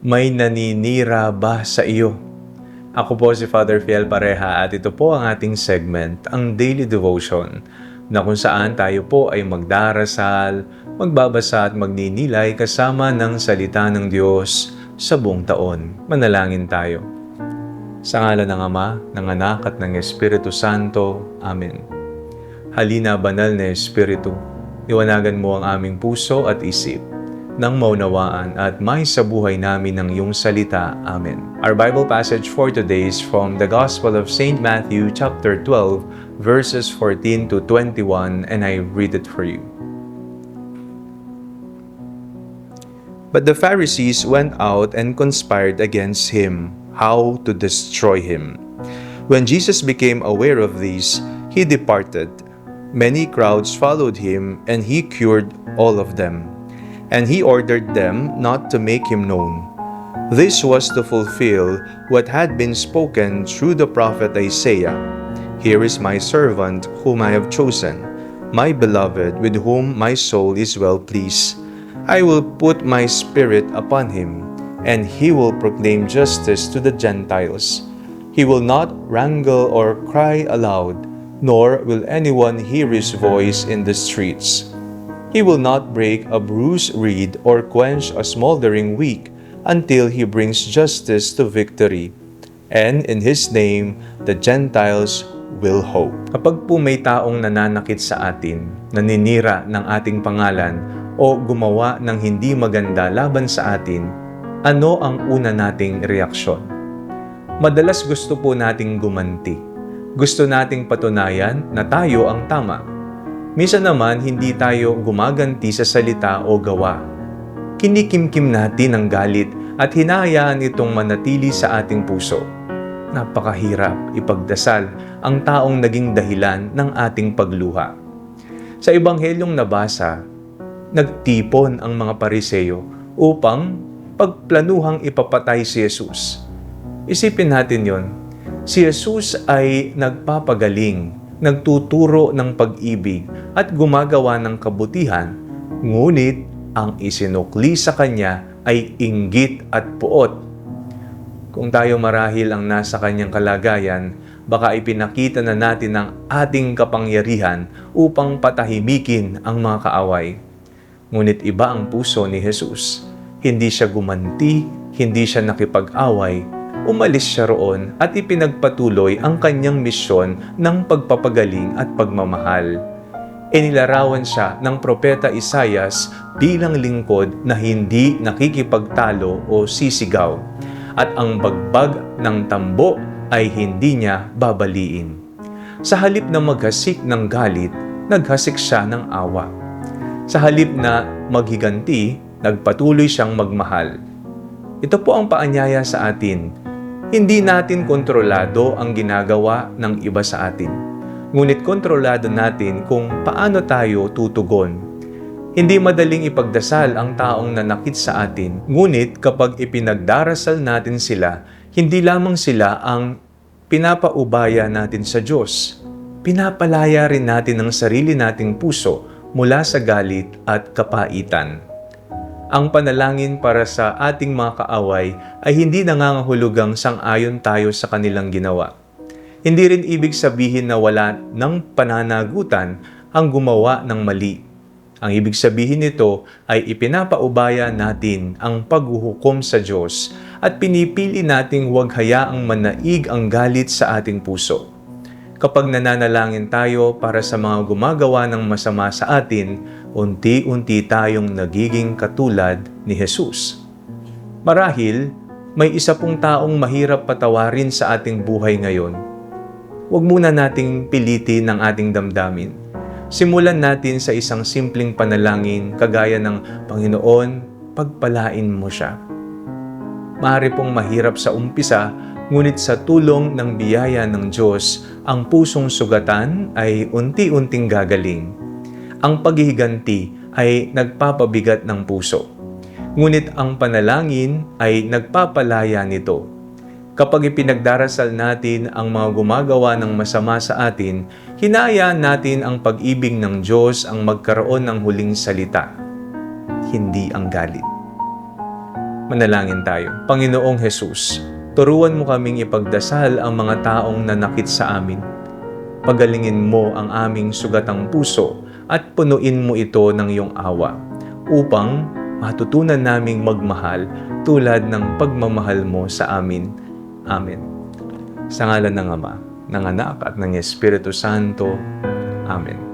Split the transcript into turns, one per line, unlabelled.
May naninira ba sa iyo? Ako po si Father Fiel Pareha at ito po ang ating segment, ang Daily Devotion, na kung saan tayo po ay magdarasal, magbabasa at magninilay kasama ng salita ng Diyos sa buong taon. Manalangin tayo. Sa ngalan ng Ama, ng Anak at ng Espiritu Santo. Amen. Halina, banal na Espiritu, iwanagan mo ang aming puso at isip nang maunawaan at may sa buhay namin ng iyong salita. Amen. Our Bible passage for today is from the Gospel of St. Matthew chapter 12, verses 14 to 21, and I read it for you. But the Pharisees went out and conspired against him, how to destroy him. When Jesus became aware of this, he departed. Many crowds followed him, and he cured all of them. And he ordered them not to make him known. This was to fulfill what had been spoken through the prophet Isaiah. Here is my servant whom I have chosen, my beloved, with whom my soul is well pleased. I will put my spirit upon him, and he will proclaim justice to the Gentiles. He will not wrangle or cry aloud, nor will anyone hear his voice in the streets. He will not break a bruised reed or quench a smoldering wick until he brings justice to victory. And in his name, the Gentiles will hope. Kapag po may taong nananakit sa atin, naninira ng ating pangalan, o gumawa ng hindi maganda laban sa atin, ano ang una nating reaksyon? Madalas gusto po nating gumanti. Gusto nating patunayan na tayo ang tama. Minsan naman, hindi tayo gumaganti sa salita o gawa. Kinikimkim natin ang galit at hinahayaan itong manatili sa ating puso. Napakahirap ipagdasal ang taong naging dahilan ng ating pagluha. Sa Ebanghelyong nabasa, nagtipon ang mga Pariseo upang pagplanuhang ipapatay si Jesus. Isipin natin yon. Si Jesus ay nagpapagaling, nagtuturo ng pag-ibig at gumagawa ng kabutihan, ngunit ang isinukli sa kanya ay inggit at puot. Kung tayo marahil ang nasa kanyang kalagayan, baka ipinakita na natin ang ating kapangyarihan upang patahimikin ang mga kaaway. Ngunit iba ang puso ni Jesus. Hindi siya gumanti, hindi siya nakipag-away. Umalis siya roon at ipinagpatuloy ang kanyang misyon ng pagpapagaling at pagmamahal. Inilarawan siya ng propeta Isaias bilang lingkod na hindi nakikipagtalo o sisigaw, at ang bagbag ng tambo ay hindi niya babaliin. Sa halip na maghasik ng galit, naghasik siya ng awa. Sa halip na maghiganti, nagpatuloy siyang magmahal. Ito po ang paanyaya sa atin. Hindi natin kontrolado ang ginagawa ng iba sa atin. Ngunit kontrolado natin kung paano tayo tutugon. Hindi madaling ipagdasal ang taong nanakit sa atin. Ngunit kapag ipinagdarasal natin sila, hindi lamang sila ang pinapaubaya natin sa Diyos. Pinapalaya rin natin ang sarili nating puso mula sa galit at kapaitan. Ang panalangin para sa ating mga kaaway ay hindi nangangahulugang sang-ayon tayo sa kanilang ginawa. Hindi rin ibig sabihin na wala ng pananagutan ang gumawa ng mali. Ang ibig sabihin nito ay ipinapaubaya natin ang paghuhukom sa Diyos at pinipili nating huwag hayaang manaig ang galit sa ating puso. Kapag nananalangin tayo para sa mga gumagawa ng masama sa atin, unti-unti tayong nagiging katulad ni Jesus. Marahil, may isa pong taong mahirap patawarin sa ating buhay ngayon. Huwag muna nating pilitin ang ating damdamin. Simulan natin sa isang simpleng panalangin kagaya ng, Panginoon, pagpalain mo siya. Maaari pong mahirap sa umpisa, ngunit sa tulong ng biyaya ng Diyos, ang pusong sugatan ay unti-unting gagaling. Ang paghihiganti ay nagpapabigat ng puso. Ngunit ang panalangin ay nagpapalaya nito. Kapag ipinagdarasal natin ang mga gumagawa ng masama sa atin, hinayaan natin ang pag-ibig ng Diyos ang magkaroon ng huling salita, hindi ang galit. Manalangin tayo. Panginoong Hesus, turuan mo kaming ipagdasal ang mga taong nanakit sa amin. Pagalingin mo ang aming sugatang puso at punuin mo ito ng iyong awa upang matutunan naming magmahal tulad ng pagmamahal mo sa amin. Amen. Sa ngalan ng Ama, ng Anak at ng Espiritu Santo. Amen.